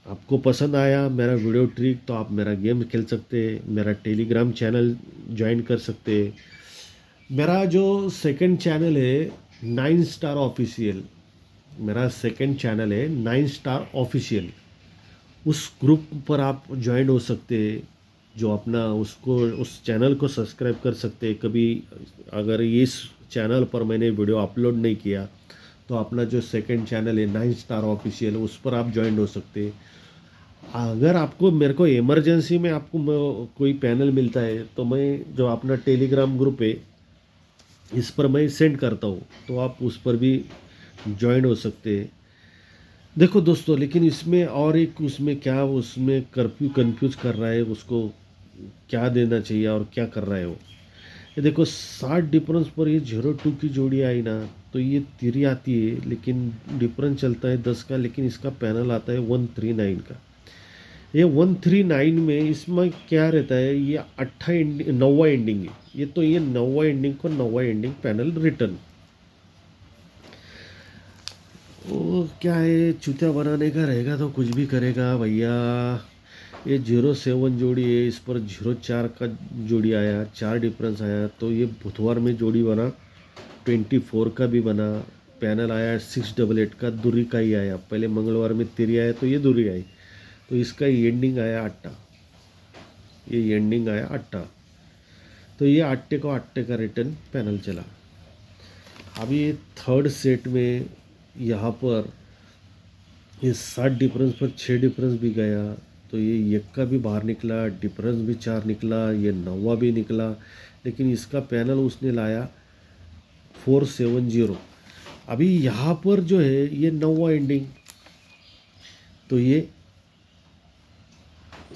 आपको पसंद आया मेरा वीडियो ट्रिक तो आप मेरा गेम खेल सकते हैं, मेरा टेलीग्राम चैनल ज्वाइन कर सकते हैं। मेरा जो सेकंड चैनल है 9 स्टार ऑफिशियल, मेरा सेकंड चैनल है 9 स्टार ऑफिशियल, उस ग्रुप पर आप ज्वाइन हो सकते हैं, जो अपना उसको उस चैनल को सब्सक्राइब कर सकते हैं। कभी अगर इस चैनल पर मैंने वीडियो अपलोड नहीं किया तो अपना जो सेकंड चैनल है 9 स्टार ऑफिशियल, उस पर आप ज्वाइन हो सकते हैं। अगर आपको मेरे को इमरजेंसी में आपको कोई पैनल मिलता है तो मैं जो अपना टेलीग्राम ग्रुप है इस पर मैं सेंड करता हूँ, तो आप उस पर भी ज्वाइन हो सकते हैं। देखो दोस्तों, लेकिन इसमें और एक उसमें क्या, उसमें कंफ्यूज कर रहा है, उसको क्या देना चाहिए और क्या कर रहा है वो। ये देखो 60 डिफरेंस पर ये 02 की जोड़ी आई ना, तो ये तिरी आती है, लेकिन डिफरेंस चलता है 10 का, लेकिन इसका पैनल आता है 139 का। ये 139 में इसमें क्या रहता है, ये 9वां एंडिंग है ये, तो ये 9वां एंडिंग को 9वां एंडिंग पैनल रिटर्न। वो क्या है, चूतिया बनाने का रहेगा तो कुछ भी करेगा भैया। ये 07 जोड़ी है, इस पर 04 का जोड़ी आया, 4 डिफरेंस आया, तो ये बुधवार में जोड़ी बना, 24 का भी बना, पैनल आया 688 का, दूरी का ही आया। पहले मंगलवार में तिरी आया तो ये दूरी आई, तो इसका एंडिंग आया 8, ये एंडिंग आया 8, तो ये 8 को 8 का रिटर्न पैनल चला। अभी ये थर्ड सेट में यहाँ पर ये 60 डिफरेंस पर 6 डिफरेंस भी गया, तो ये एक का भी बाहर निकला, डिफरेंस भी 4 निकला, ये 9वां भी निकला, लेकिन इसका पैनल उसने लाया 470। अभी यहाँ पर जो है ये 9वां एंडिंग, तो ये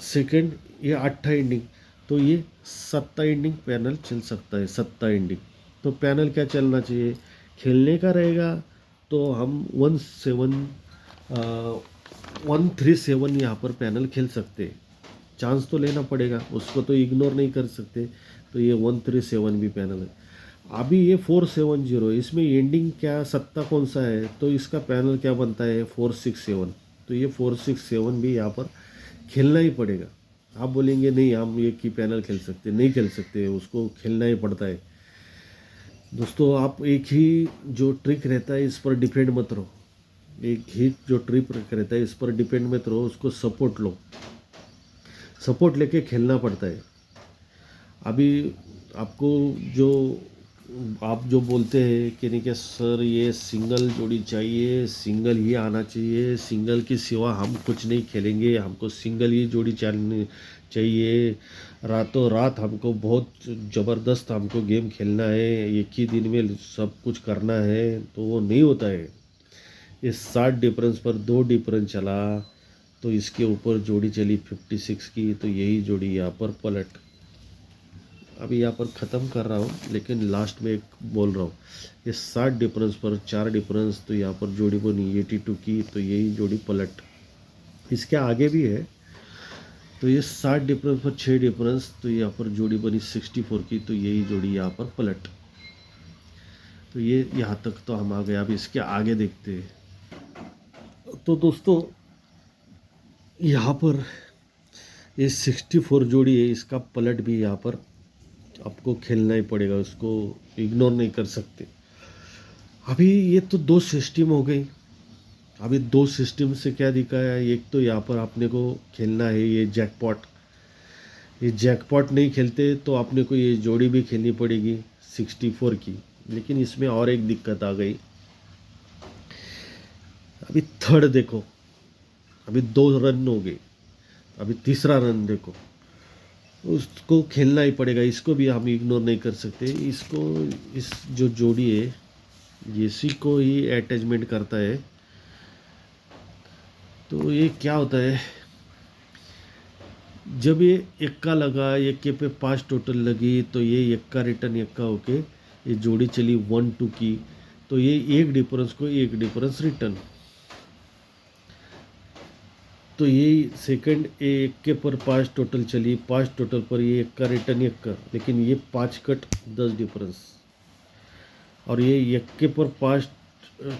सेकंड, ये 8 एंडिंग, तो ये 7 एंडिंग पैनल चल सकता है, 7 एंडिंग। तो पैनल क्या चलना चाहिए, खेलने का रहेगा तो तो हम 137 यहाँ पर पैनल खेल सकते हैं। चांस तो लेना पड़ेगा, उसको तो इग्नोर नहीं कर सकते। तो ये 137 भी पैनल है। अभी ये 470, इसमें एंडिंग क्या सत्ता कौन सा है, तो इसका पैनल क्या बनता है 467। तो ये 467 भी यहाँ पर खेलना ही पड़ेगा। आप बोलेंगे नहीं हम एक ही पैनल खेल सकते, नहीं खेल सकते, उसको खेलना ही पड़ता है। दोस्तों आप एक ही जो ट्रिक रहता है इस पर डिपेंड मत रहो, एक ही जो ट्रिक रहता है इस पर डिपेंड मत रहो, उसको सपोर्ट लो, सपोर्ट लेके खेलना पड़ता है। अभी आपको जो आप जो बोलते हैं कि नहीं कि सर ये सिंगल जोड़ी चाहिए, सिंगल ही आना चाहिए, सिंगल के सिवा हम कुछ नहीं खेलेंगे, हमको सिंगल ही जोड़ी चाहिए, रातों रात हमको बहुत ज़बरदस्त हमको गेम खेलना है, एक ही दिन में सब कुछ करना है, तो वो नहीं होता है। इस 60 डिफरेंस पर 2 डिफरेंस चला, तो इसके ऊपर जोड़ी चली 56 की, तो यही जोड़ी यहाँ पर पलट। अभी यहाँ पर ख़त्म कर रहा हूँ, लेकिन लास्ट में एक बोल रहा हूँ, ये 60 डिफरेंस पर 4 डिफरेंस, तो यहाँ पर जोड़ी बनी 82 की, तो यही जोड़ी पलट। इसके आगे भी है, तो ये 60 डिफरेंस पर 6 डिफरेंस, तो यहाँ पर जोड़ी बनी 64 की, तो यही जोड़ी यहाँ पर पलट। तो ये यहाँ तक तो हम आ गए। अब इसके आगे देखते हैं। तो दोस्तों यहाँ पर ये 64 जोड़ी है, इसका पलट भी यहाँ पर आपको खेलना ही पड़ेगा, उसको इग्नोर नहीं कर सकते। अभी ये तो 2 सिस्टम हो गई। अभी 2 सिस्टम से क्या दिखाया, एक तो यहाँ पर आपने को खेलना है ये जैकपॉट। ये जैकपॉट नहीं खेलते तो आपने को ये जोड़ी भी खेलनी पड़ेगी 64 की। लेकिन इसमें और एक दिक्कत आ गई। अभी थर्ड देखो, अभी 2 रन हो गए, अभी तीसरा रन देखो, उसको खेलना ही पड़ेगा, इसको भी हम इग्नोर नहीं कर सकते। इसको इस जो जोड़ी है इसी को ही अटैचमेंट करता है। तो ये क्या होता है, जब ये इक्का लगा, इक्के पे 5 टोटल लगी, तो ये इक्का रिटर्न इक्का होके ये जोड़ी चली 1-2 की, तो ये एक डिफरेंस को एक डिफरेंस रिटर्न। तो ये सेकंड एक के पर 5 टोटल चली, 5 टोटल पर ये एक का रिटर्न एक का, लेकिन ये 5 कट 10 डिफरेंस। और ये एक के पर 5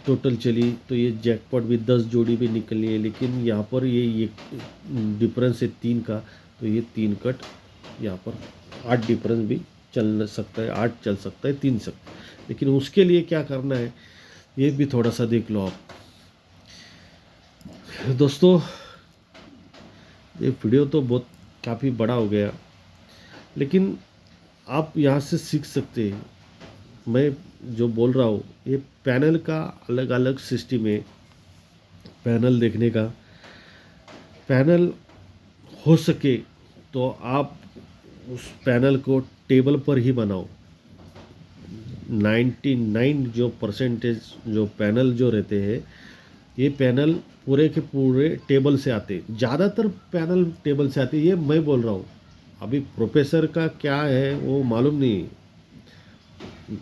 टोटल चली, तो ये जैकपॉट भी 10 जोड़ी भी निकलनी है, लेकिन यहाँ पर ये एक डिफरेंस है 3 का, तो ये 3 कट, यहाँ पर 8 डिफरेंस भी चल सकता है, 8 चल सकता है, 3 सकता है। लेकिन उसके लिए क्या करना है ये भी थोड़ा सा देख लो आप दोस्तों। ये वीडियो तो बहुत काफ़ी बड़ा हो गया, लेकिन आप यहाँ से सीख सकते हैं। मैं जो बोल रहा हूँ ये पैनल का अलग अलग सिस्टम है, पैनल देखने का। पैनल हो सके तो आप उस पैनल को टेबल पर ही बनाओ। 99 जो परसेंटेज जो पैनल जो रहते हैं, ये पैनल पूरे के पूरे टेबल से आते, ज़्यादातर पैनल टेबल से आते, ये मैं बोल रहा हूँ। अभी प्रोफेसर का क्या है वो मालूम नहीं,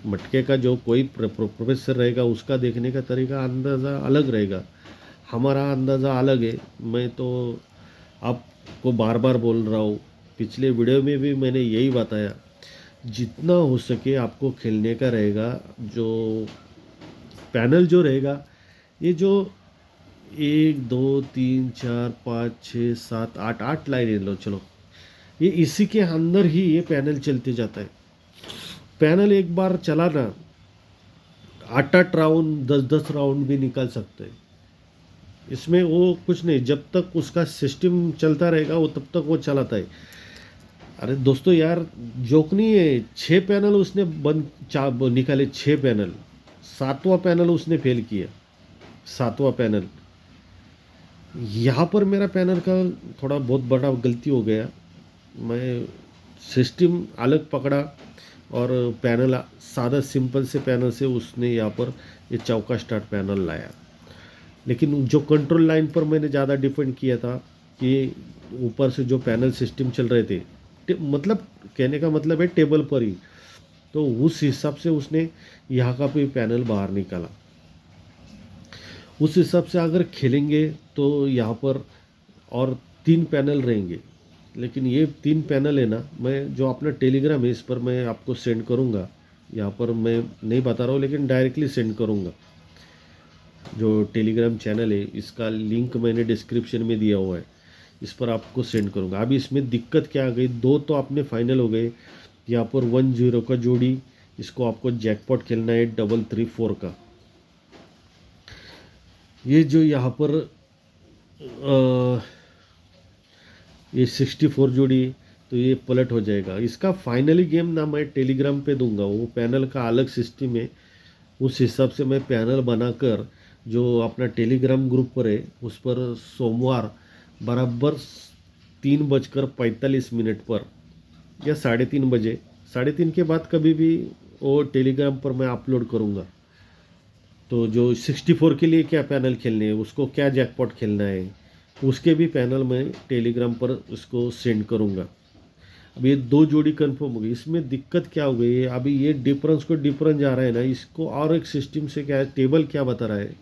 मटके का जो कोई प्रोफेसर रहेगा उसका देखने का तरीका अंदाज़ा अलग रहेगा, हमारा अंदाज़ा अलग है। मैं तो आपको बार बार बोल रहा हूँ, पिछले वीडियो में भी मैंने यही बताया, जितना हो सके आपको खेलने का रहेगा। जो पैनल जो रहेगा, ये जो 1 2 3 4 5 6 7 8 8 लाइनें लो, चलो ये इसी के अंदर ही ये पैनल चलते जाता है। पैनल एक बार चला ना, 8-8 राउंड 10-10 राउंड भी निकाल सकते हैं। इसमें वो कुछ नहीं, जब तक उसका सिस्टम चलता रहेगा वो तब तक वो चलाता है। अरे दोस्तों यार जोक नहीं है, 6 पैनल उसने निकाले, 6 पैनल, 7वां पैनल उसने फेल किया, 7वां पैनल। यहाँ पर मेरा पैनल का थोड़ा बहुत बड़ा गलती हो गया, मैं सिस्टम अलग पकड़ा और पैनल सादा सिंपल से पैनल से उसने यहाँ पर ये चौका स्टार्ट पैनल लाया। लेकिन जो कंट्रोल लाइन पर मैंने ज़्यादा डिपेंड किया था कि ऊपर से जो पैनल सिस्टम चल रहे थे, मतलब कहने का मतलब है टेबल पर ही, तो उस हिसाब से उसने यहाँ का भी पैनल बाहर निकाला। उस हिसाब से अगर खेलेंगे तो यहाँ पर और 3 पैनल रहेंगे। लेकिन ये 3 पैनल है ना, मैं जो अपना टेलीग्राम है इस पर मैं आपको सेंड करूँगा। यहाँ पर मैं नहीं बता रहा हूँ लेकिन डायरेक्टली सेंड करूँगा। जो टेलीग्राम चैनल है इसका लिंक मैंने डिस्क्रिप्शन में दिया हुआ है, इस पर आपको सेंड करूँगा। अभी इसमें दिक्कत क्या आ गई, 2 तो आपने फाइनल हो गए। यहाँ पर 1-0 का जोड़ी, इसको आपको जैकपॉट खेलना है 334 का। ये जो यहाँ पर ये 64 जोड़ी, तो ये पलट हो जाएगा। इसका फाइनली गेम ना मैं टेलीग्राम पे दूंगा, वो पैनल का अलग सिस्टम है। उस हिसाब से मैं पैनल बनाकर जो अपना टेलीग्राम ग्रुप पर है उस पर सोमवार बराबर 3:45 पर या 3:30 बजे, 3:30 के बाद कभी भी वो टेलीग्राम पर मैं अपलोड करूँगा। तो जो 64 के लिए क्या पैनल खेलने है, उसको क्या जैकपॉट खेलना है, उसके भी पैनल मैं टेलीग्राम पर उसको सेंड करूँगा। अब ये 2 जोड़ी कंफर्म हो गई। इसमें दिक्कत क्या हो गई है, अभी ये डिफरेंस को डिफरेंस जा रहा है ना, इसको और एक सिस्टम से क्या है, टेबल क्या बता रहा है,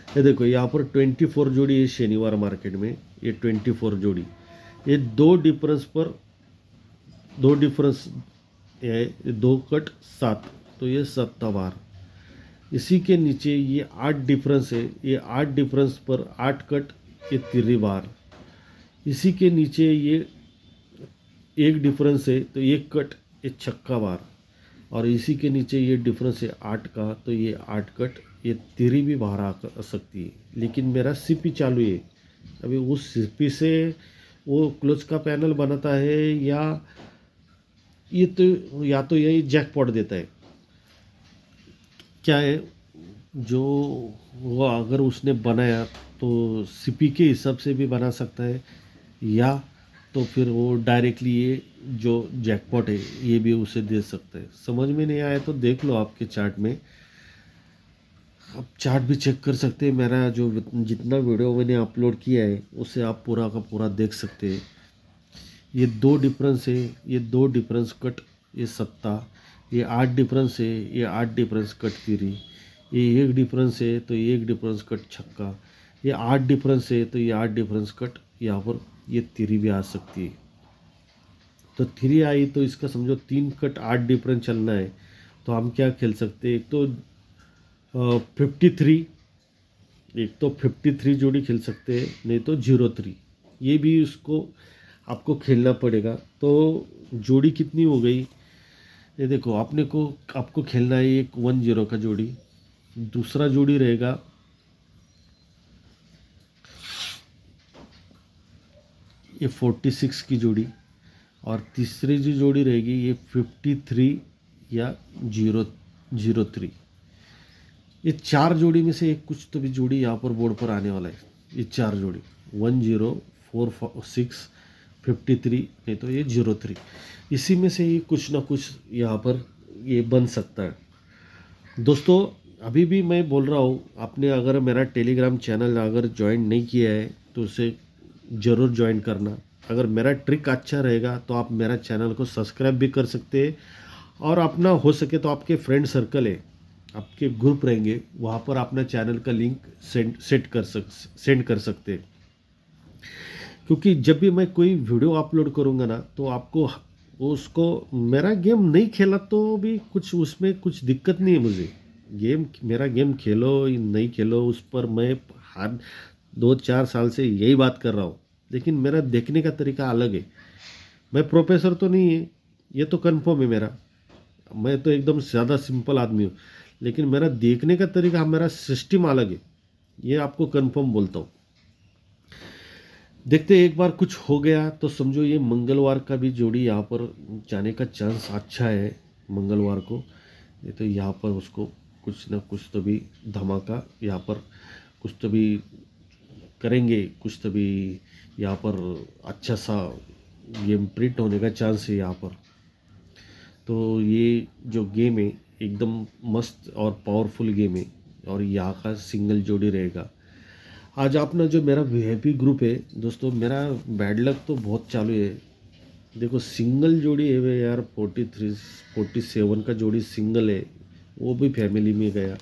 ये देखो यहाँ पर 24 जोड़ी है शनिवार मार्केट में, ये 24 जोड़ी, ये 2 डिफरेंस है, 2-7, तो ये 7 बार। इसी के नीचे ये 8 डिफरेंस है, ये 8 डिफरेंस पर 8 कट, ये 3 बार। इसी के नीचे ये 1 डिफरेंस है तो 1 कट, ये 6 बार। और इसी के नीचे ये डिफरेंस है 8 का, तो ये 8 कट, ये 3 भी बाहर आ सकती है। लेकिन मेरा सीपी चालू है, अभी उस सीपी से वो क्लोज का पैनल बनाता है या तो यही जैकपॉट देता है। क्या है, जो वो अगर उसने बनाया तो सीपी के हिसाब से भी बना सकता है, या तो फिर वो डायरेक्टली ये जो जैकपॉट है ये भी उसे दे सकते हैं। समझ में नहीं आया तो देख लो आपके चार्ट में, आप चार्ट भी चेक कर सकते हैं। मेरा जो जितना वीडियो मैंने अपलोड किया है उसे आप पूरा का पूरा देख सकते हैं। ये 2 डिफरेंस है, ये 2 डिफरेंस कट, ये 7, ये 8 डिफरेंस है, ये 8 डिफरेंस कट 3, ये 1 डिफरेंस है तो ये 1 डिफरेंस कट 6, ये 8 डिफरेंस है तो ये 8 डिफरेंस कट, यहाँ पर ये 3 भी आ सकती है। तो 3 आई तो इसका समझो 3 कट 8 डिफरेंस चलना है। तो हम क्या खेल सकते हैं, एक तो 53, एक तो 53 जोड़ी खेल सकते हैं, नहीं तो 03, ये भी उसको आपको खेलना पड़ेगा। तो जोड़ी कितनी हो गई, ये देखो आपको खेलना है एक 10 का जोड़ी, दूसरा जोड़ी रहेगा ये 46 की जोड़ी, और तीसरी जो जोड़ी रहेगी ये 53 या 003। ये 4 जोड़ी में से एक कुछ तो भी जोड़ी यहाँ पर बोर्ड पर आने वाला है। ये 4 जोड़ी 10, 46, 53, नहीं तो ये 03, इसी में से ये कुछ ना कुछ यहाँ पर ये बन सकता है। दोस्तों अभी भी मैं बोल रहा हूँ, आपने अगर मेरा टेलीग्राम चैनल अगर ज्वाइन नहीं किया है तो उसे ज़रूर ज्वाइन करना। अगर मेरा ट्रिक अच्छा रहेगा तो आप मेरा चैनल को सब्सक्राइब भी कर सकते हैं, और अपना हो सके तो आपके फ्रेंड सर्कल है, आपके ग्रुप रहेंगे, वहाँ पर अपना चैनल का लिंक सेंड कर सकते हैं। क्योंकि जब भी मैं कोई वीडियो अपलोड करूँगा ना, तो आपको उसको मेरा गेम नहीं खेला तो भी कुछ उसमें कुछ दिक्कत नहीं है मुझे। मेरा गेम खेलो नहीं खेलो उस पर मैं हर 2-4 साल से यही बात कर रहा हूँ। लेकिन मेरा देखने का तरीका अलग है। मैं प्रोफेसर तो नहीं है, ये तो कन्फर्म है मेरा, मैं तो एकदम ज़्यादा सिंपल आदमी हूँ। लेकिन मेरा देखने का तरीका, मेरा सिस्टम अलग है, ये आपको कन्फर्म बोलता हूँ। देखते एक बार कुछ हो गया तो समझो ये मंगलवार का भी जोड़ी यहाँ पर जाने का चांस अच्छा है मंगलवार को। ये तो यहाँ पर उसको कुछ ना कुछ तो भी धमाका यहाँ पर कुछ तो भी करेंगे, कुछ तो भी यहाँ पर अच्छा सा गेम प्रिंट होने का चांस है यहाँ पर। तो ये जो गेम है एकदम मस्त और पावरफुल गेम है, और यहाँ का सिंगल जोड़ी रहेगा। आज अपना जो मेरा वीआईपी ग्रुप है दोस्तों, मेरा बैड लक तो बहुत चालू है। देखो सिंगल जोड़ी है वे यार, 47 का जोड़ी सिंगल है, वो भी फैमिली में गया।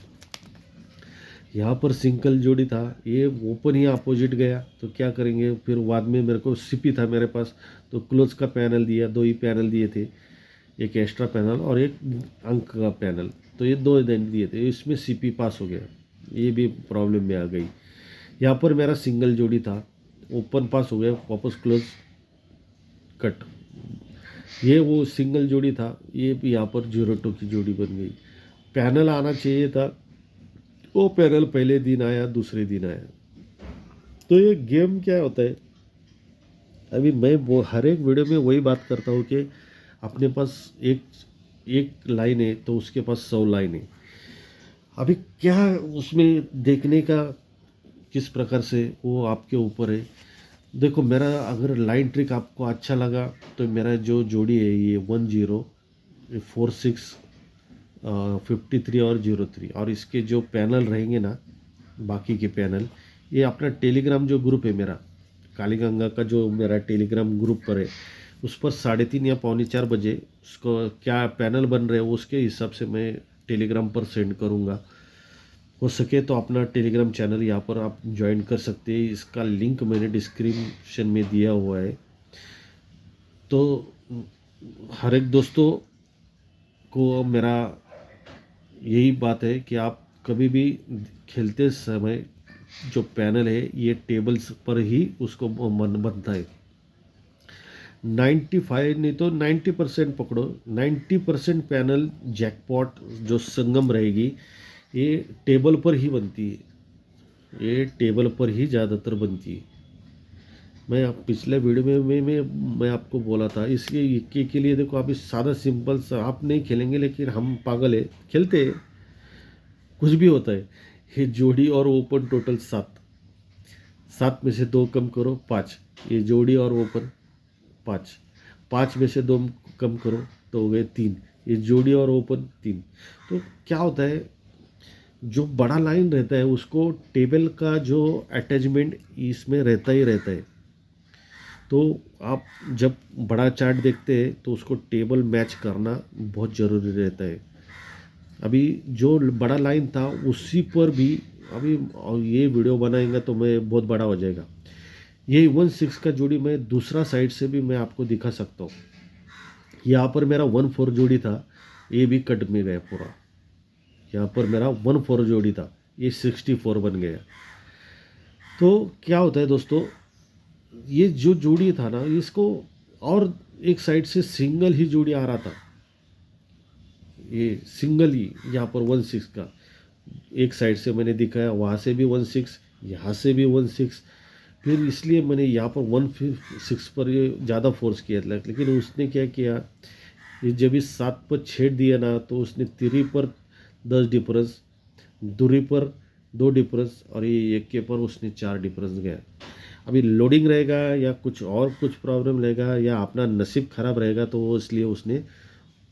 यहाँ पर सिंगल जोड़ी था, ये ओपन ही अपोजिट गया, तो क्या करेंगे फिर। बाद में मेरे को सीपी था मेरे पास, तो क्लोज का पैनल दिया, 2 ही पैनल दिए थे, एक एक्स्ट्रा पैनल और एक अंक का पैनल, तो ये 2 दिन दिए थे, इसमें सीपी पास हो गया, ये भी प्रॉब्लम में आ गई। यहाँ पर मेरा सिंगल जोड़ी था, ओपन पास हो गया, वापस क्लोज कट। ये वो सिंगल जोड़ी था, ये भी यहाँ पर 0-2 की जोड़ी बन गई। पैनल आना चाहिए था, वो पैनल पहले दिन आया, दूसरे दिन आया। तो ये गेम क्या होता है, अभी मैं वो हर एक वीडियो में वही बात करता हूँ कि अपने पास एक एक लाइन है तो उसके पास 100 लाइन है। अभी क्या उसमें देखने का किस प्रकार से, वो आपके ऊपर है। देखो, मेरा अगर लाइन ट्रिक आपको अच्छा लगा तो मेरा जो जोड़ी है ये 10, 46, 53 और 03, और इसके जो पैनल रहेंगे ना, बाकी के पैनल, ये अपना टेलीग्राम जो ग्रुप है मेरा, काली गंगा का जो मेरा टेलीग्राम ग्रुप पर है, उस पर 3:30 या 3:45 बजे उसको क्या पैनल बन रहे हैं उसके हिसाब से मैं टेलीग्राम पर सेंड करूँगा। हो सके तो अपना टेलीग्राम चैनल यहाँ पर आप ज्वाइन कर सकते हैं, इसका लिंक मैंने डिस्क्रिप्शन में दिया हुआ है। तो हर एक दोस्तों को मेरा यही बात है कि आप कभी भी खेलते समय जो पैनल है ये टेबल्स पर ही उसको मन बनता है। 95 नहीं तो 90% पकड़ो, 90% पैनल जैकपॉट जो संगम रहेगी ये टेबल पर ही बनती है, ये टेबल पर ही ज़्यादातर बनती है। मैं आप पिछले वीडियो में मैं आपको बोला था, इसलिए के लिए देखो, आप इस सादा सिंपल सा आप नहीं खेलेंगे, लेकिन हम पागल है, खेलते हैं, कुछ भी होता है। ये जोड़ी और ओपन टोटल 7, 7 में से 2 कम करो 5, ये जोड़ी और ओपन 5, 5 में से 2 कम करो तो हो गए 3, ये जोड़ी और ओपन 3। तो क्या होता है, जो बड़ा लाइन रहता है उसको टेबल का जो अटैचमेंट इसमें रहता ही रहता है। तो आप जब बड़ा चार्ट देखते हैं तो उसको टेबल मैच करना बहुत ज़रूरी रहता है। अभी जो बड़ा लाइन था उसी पर भी अभी ये वीडियो बनाएंगे तो मैं बहुत बड़ा हो जाएगा। ये 1-6 का जोड़ी मैं दूसरा साइड से भी मैं आपको दिखा सकता हूँ। यहाँ पर मेरा 1-4 जोड़ी था, ये भी कट में गया पूरा। यहाँ पर मेरा 1-4 जोड़ी था, ये 64 बन गया। तो क्या होता है दोस्तों, ये जो जोड़ी था ना, इसको और एक साइड से सिंगल ही जोड़ी आ रहा था, ये सिंगल ही यहाँ पर 1-6 का एक साइड से मैंने दिखाया, वहाँ से भी 1-6, यहाँ से भी 1-6, फिर इसलिए मैंने यहाँ पर 1-6 पर ये ज़्यादा फोर्स किया था। लेकिन उसने क्या किया, ये जब इस 7 पर छेड़ दिया ना, तो उसने 3 पर 10 डिफरेंस, दूरी पर 2 डिफरेंस, और ये एक के पर उसने 4 डिफरेंस गया। अभी लोडिंग रहेगा या कुछ प्रॉब्लम रहेगा या अपना नसीब खराब रहेगा, तो वो इसलिए उसने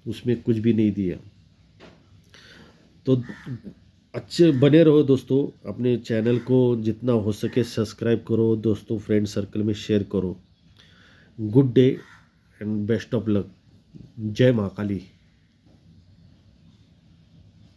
उसमें कुछ भी नहीं दिया। तो अच्छे बने रहो दोस्तों, अपने चैनल को जितना हो सके सब्सक्राइब करो दोस्तों, फ्रेंड सर्कल में शेयर करो। Good day and best of luck. जय महाकाली।